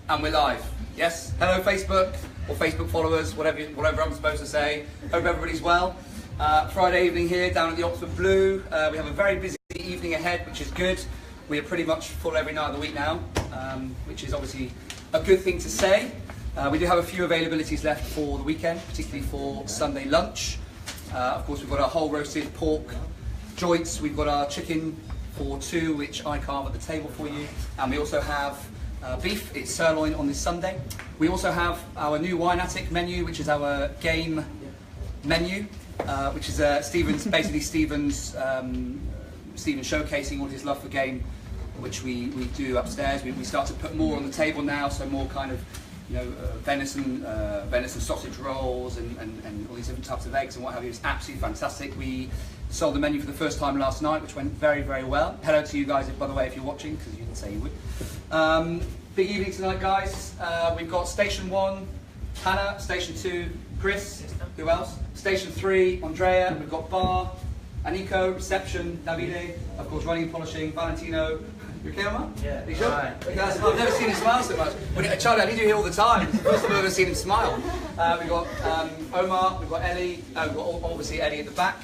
And we're live. Yes? Hello Facebook, or Facebook followers, whatever I'm supposed to say. Hope everybody's well. Friday evening here down at the Oxford Blue. We have a very busy evening ahead, which is good. We are pretty much full every night of the week now, which is obviously a good thing to say. We do have a few availabilities left for the weekend, particularly for Sunday lunch. Of course, we've got our whole roasted pork joints. We've got our chicken for two, which I carve at the table for you. And we also have beef, it's sirloin on this Sunday. We also have our new Wine Attic menu, which is our game menu, which is Stephen's showcasing all his love for game, which we do upstairs. We start to put more on the table now, so more kind of, you know, venison sausage rolls and all these different types of eggs and what have you. It's absolutely fantastic. We sold the menu for the first time last night, which went very, very well. Hello to you guys, by the way, if you're watching, because you didn't say you would. Big evening tonight, guys. We've got Station 1, Hannah. Station 2, Chris. Who else? Station 3, Andrea. We've got Bar, Aniko, Reception, Davide. Of course, running and polishing, Valentino. You okay, Omar? Yeah. You sure? Right. I've never seen him smile so much. Charlie, I need you here all the time. It's the first time I've ever seen him smile. We've got Omar, we've got Ellie, we've got obviously Eddie at the back.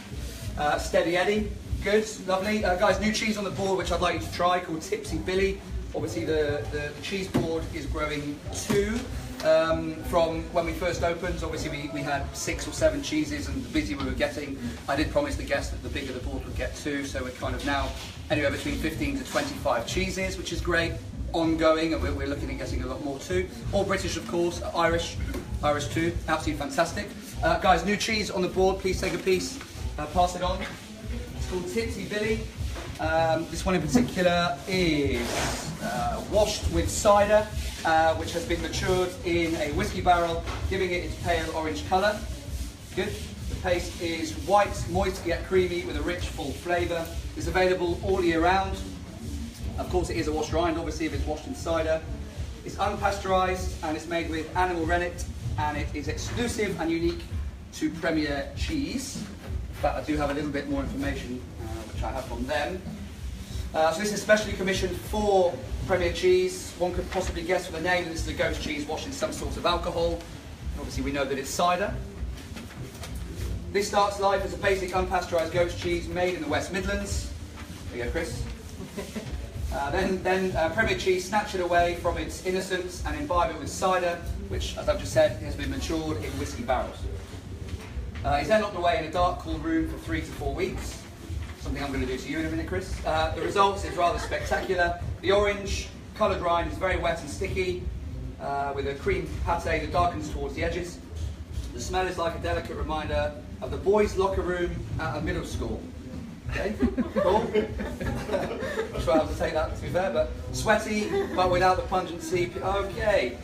Steady Eddie, good, lovely. Guys, new cheese on the board which I'd like you to try, called Tipsy Billy. Obviously the cheese board is growing too. From when we first opened, obviously we had 6 or 7 cheeses, and the busier we were getting, I did promise the guests that the bigger the board would get too, so we're kind of now anywhere between 15 to 25 cheeses, which is great, ongoing, and we're looking at getting a lot more too. All British, of course, Irish too, absolutely fantastic. Guys, new cheese on the board, please take a piece, pass it on. It's called Tipsy Billy. This one in particular is washed with cider, which has been matured in a whiskey barrel, giving it its pale orange colour. Good. The paste is white, moist yet creamy, with a rich, full flavour. It's available all year round. Of course, it is a washed rind, obviously, if it's washed in cider. It's unpasteurised and it's made with animal rennet, and it is exclusive and unique to Premier Cheese. In fact, I do have a little bit more information which I have from them. So this is specially commissioned for Premier Cheese. One could possibly guess from the name that this is a goat cheese washed in some sort of alcohol. Obviously we know that it's cider. This starts life as a basic unpasteurised goat cheese made in the West Midlands. There you go, Chris. Then Premier Cheese snatch it away from its innocence and imbibe it with cider, which, as I've just said, has been matured in whiskey barrels. It's then locked away in a dark, cool room for 3 to 4 weeks. Something I'm going to do to you in a minute, Chris. The results is rather spectacular. The orange coloured rind is very wet and sticky, with a cream pate that darkens towards the edges. The smell is like a delicate reminder of the boys' locker room at a middle school. Okay, cool. I'm sure I have to take that, to be fair, but sweaty, but without the pungency. Okay,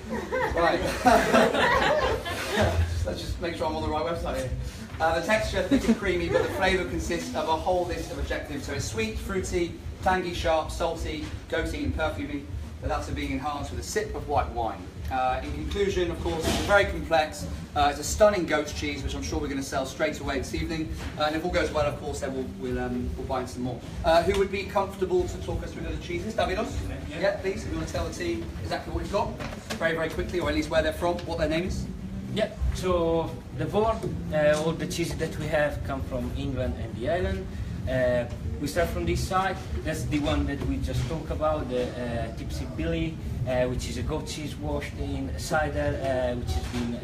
right. Let's just make sure I'm on the right website here. The texture thick and creamy, but the flavour consists of a whole list of adjectives. So it's sweet, fruity, tangy, sharp, salty, goaty and perfumey, but that's being enhanced with a sip of white wine. In conclusion, of course, it's very complex. It's a stunning goat cheese, which I'm sure we're going to sell straight away this evening. And if all goes well, of course, then we'll buy in some more. Who would be comfortable to talk us through the cheeses? Davidos? Yeah, please. If you want to tell the team exactly what you've got, very, very quickly, or at least where they're from, what their name is. Yeah, so the board, all the cheeses that we have come from England and the island. We start from this side. That's the one that we just talked about, the Tipsy Billy, which is a goat cheese washed in cider, which has been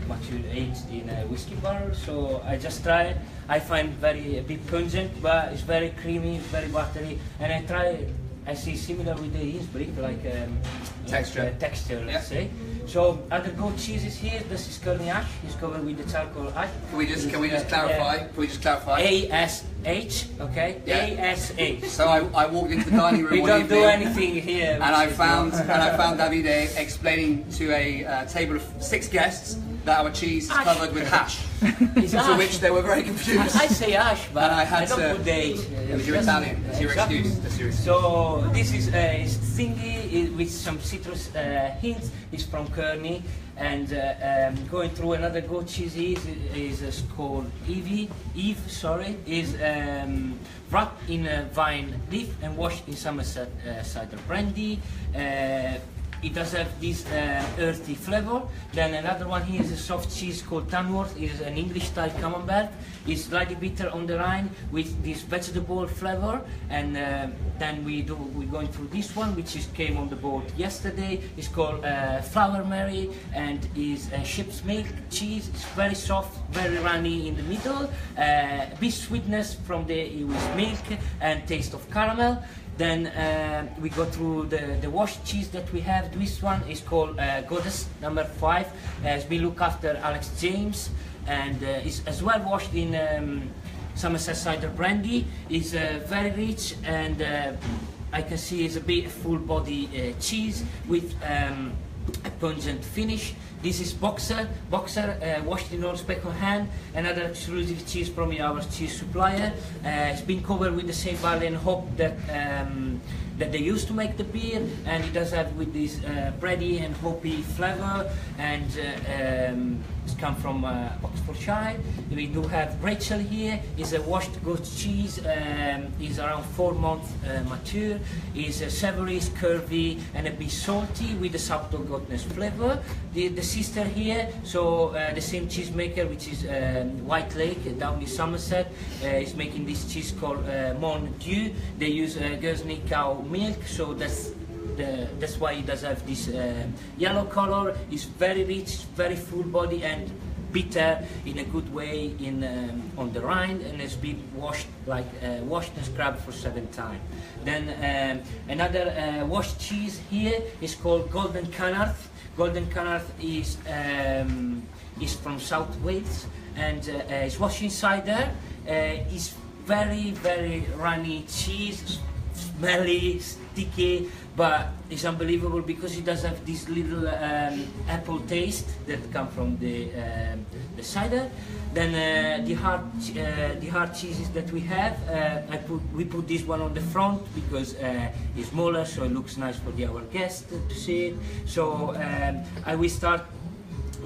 matured aged in a whiskey barrel. So I just try it. I find a bit pungent, but it's very creamy, very buttery, and I try it. I see similar with the Innsbruck, like texture, let's say. So other goat cheeses here, this is Kearney ash, it's covered with the charcoal ash. Can we just clarify? ASH, okay? Yeah. ASH. So I walked into the dining room. We don't do anything here. And I found Davide explaining to a table of 6 guests that our cheese is covered with hash. To which they were very confused. I say ash, but and I don't put the H. Because you're Italian. That's your excuse. That's your excuse. So this is thingy with some citrus hints. It's from Kearney, and going through another goat cheese is called Eve. Is wrapped in a vine leaf and washed in Somerset cider brandy. It does have this earthy flavor. Then another one here is a soft cheese called Tamworth. It is an English style camembert. It's slightly bitter on the rind with this vegetable flavor. And then we're going through this one, which came on the board yesterday. It's called Flower Mary and is ship's milk cheese. It's very soft, very runny in the middle. A bit sweetness from the milk and taste of caramel. Then we go through the washed cheese that we have. This one is called Goddess number 5. It's been looked after Alex James and is as well washed in Somerset cider brandy. It's very rich and I can see it's a bit full body cheese with a pungent finish. This is Boxer washed in old speck on hand, another exclusive cheese from our cheese supplier. It's been covered with the same barley and hop that that they used to make the beer, and it does have with this bready and hoppy flavor, and it's come from Oxfordshire. We do have Rachel here. It's a washed goat cheese. Is around 4 months mature. Is savoury, is curvy, and a bit salty with the subtle goatness flavor. The sister here, so the same cheesemaker, which is White Lake down in Somerset, is making this cheese called Mon Dieu. They use Guernsey cow milk, so that's why it does have this yellow color. It's very rich, very full body and bitter in a good way on the rind, and has been washed washed and scrubbed for 7 times. Then another washed cheese here is called Golden Canarth. Golden Canarth is from South Wales and is washed in cider. It's very runny cheese, smelly, sticky, but it's unbelievable because it does have this little apple taste that comes from the cider. Then the hard cheeses that we have, we put this one on the front because it's smaller, so it looks nice for our guests to see it. So I will start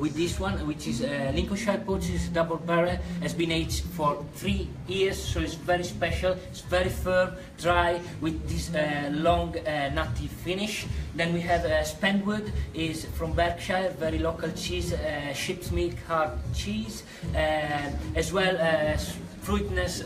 with this one, which is Lincolnshire Poach's double barrel. Has been aged for 3 years, so it's very special. It's very firm, dry, with this long nutty finish. Then we have Spendwood, is from Berkshire, very local cheese, ship's milk hard cheese, as well as fruitiness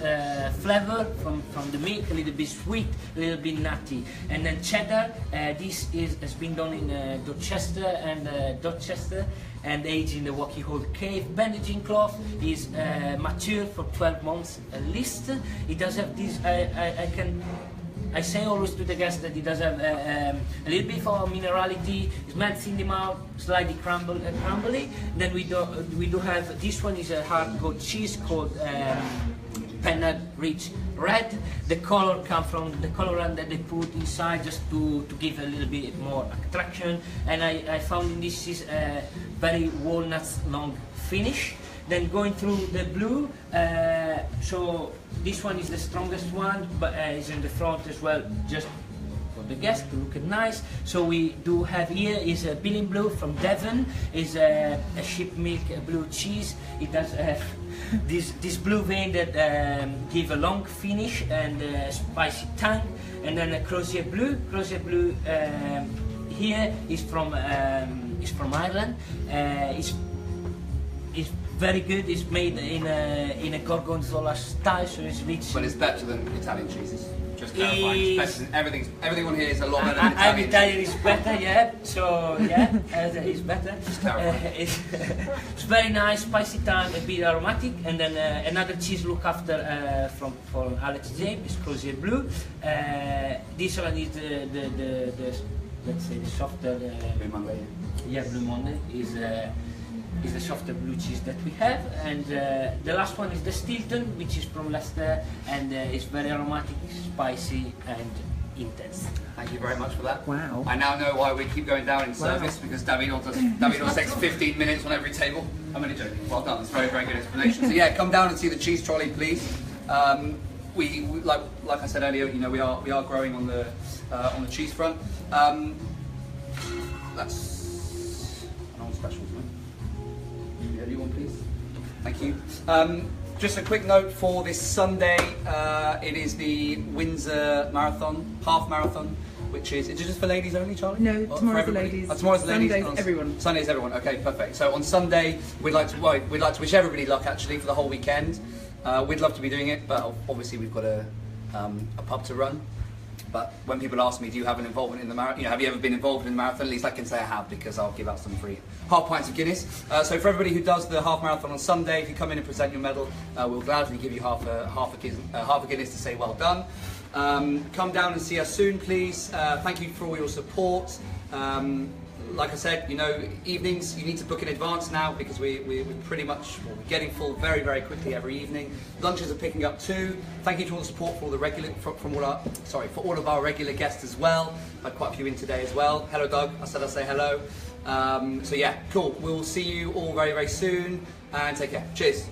flavor from the milk, a little bit sweet, a little bit nutty. And then cheddar, this has been done in Dorchester and aged in the what you call cave. Bandaging cloth is mature for 12 months at least. It does have this, I say always to the guests that it does have a little bit of minerality. It melts in the mouth, slightly crumbly. Then we do have, this one is a hard goat cheese called Pennard Rich Red. The color comes from the colorant that they put inside just to give a little bit more attraction. And I found this is a very walnuts long finish. Then going through the blue, so this one is the strongest one, but is in the front as well, just for the guest to look nice. So we do have here is a Billing Blue from Devon, is a sheep milk blue cheese. It does have this blue vein that give a long finish and a spicy tongue, and then a Crozier Blue. Crozier Blue here is from Ireland. It's very good. It's made in a gorgonzola style, so it's rich. But it's better than Italian cheeses. Just clarifying, it's better than everything on here is a lot better than Italian. Italian is better, yeah. So yeah, it's better. Just clarifying. It's very nice, spicy tang, a bit aromatic, and then another cheese look after from Alex James is Crozier Blue. This one is the let's say the softer. Blue Monday. Yeah, Blue Monday is the softer blue cheese that we have, and the last one is the Stilton, which is from Leicester, and it's very aromatic, spicy, and intense. Thank you very much for that. Wow. I now know why we keep going down in service, because David takes 15 minutes on every table. I'm only joking. Well done. It's very good explanation. So yeah, come down and see the cheese trolley, please. We like I said earlier, you know, we are growing on the cheese front. That's an old special, isn't it? Yeah, you one, please. Thank you. Just a quick note for this Sunday. It is the Windsor Marathon, half marathon. which is it just for ladies only, Charlie? No, Or tomorrow's for the everybody? ladies. Oh, tomorrow's the ladies. Sunday's everyone. Sunday's everyone. Okay, perfect. So on Sunday, we'd like to wish everybody luck actually for the whole weekend. We'd love to be doing it, but obviously we've got a pub to run. But when people ask me, do you have an involvement in the marathon? Have you ever been involved in the marathon? At least I can say I have, because I'll give out some free half pints of Guinness. So for everybody who does the half marathon on Sunday, if you come in and present your medal, we'll gladly give you half a Guinness to say well done. Come down and see us soon, please. Thank you for all your support. Like I said, evenings you need to book in advance now, because we're pretty much we're getting full very, very quickly every evening. Lunches are picking up too. Thank you to all the support for all the regular for all of our regular guests as well. Had quite a few in today as well. Hello, Doug. I said I'd say hello. So yeah, cool. We'll see you all very, very soon, and take care. Cheers.